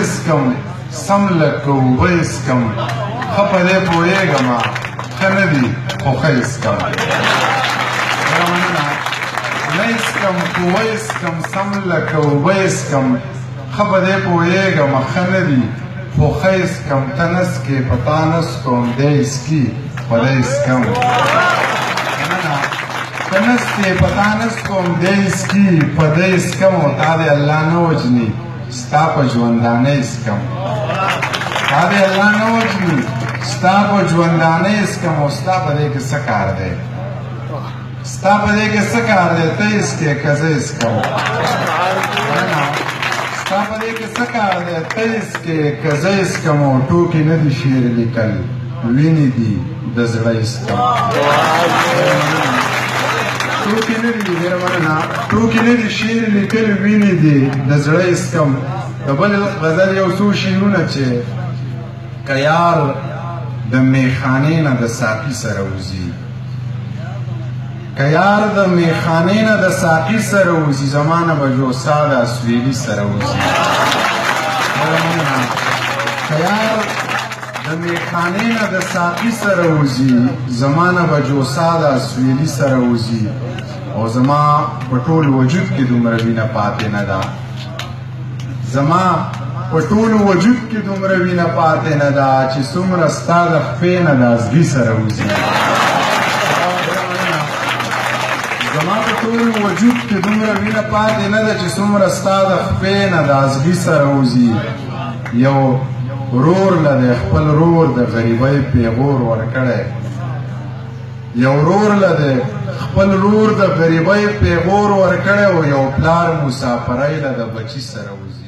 اسکم سم لکه اوبه اسکم ښه په دې پوهېږمه ښه نه دي خو ښه اسکم نه اسکم خو واسکم سم لکه اوبه اسکم ښه په دې پوهېږمه ښه نه دي خو ښه اسکم ته نسکې په تا نسکم دی اسکي خو دی اسکم ته نسکې په تا نسکم دی اسکي په دی اسکم او تا دی الله نه وجني ستا په ژوندانۍ اسکم تا دی الله نه وجني ستا په ژوندانۍ اسکم او ستا په دې کې څه کار دی ستا په دې کې څه کار دی ته اسکې که زه اسکم ستا په دې کې څه کار دی ته اسکې که زه اسکم او ټوکې نه دي شعر لیکل وینې دي د زړه اسکم ټوکې نه دي ډېره مننه ټوکې نه دي شعر لیکل وینې دي د زړه اسکم د بل غزل یو څو شعرونه چې که یار د میخانې نه د ساقي سره وځي که یار د میخانې نه د ساقي سره وځي زما نه به جوسا د اسویلي سره وځي که یار د میخانې نه د ساقي سره وځي زما نه به جوسا د اسویلي سره وځي او زما په ټول وجود کې دومره وینه پاتې نه ده زما په ټول وجود کې دومره وینه پاتې نه ده چې څومره ستا د خپې نه د ازغي سره وځي زما په ټول وجود کې دومره وینه پاتې نه ده چې څومره ستا د خپې نه د ازغي سره وځي یو ورور له د خپل ورور د غریبۍ پیغور ورکړی یو ورور له د خپل ورور د غریبۍ پیغور ورکړی او یو پلار مسافرۍ له د بچي سره وځي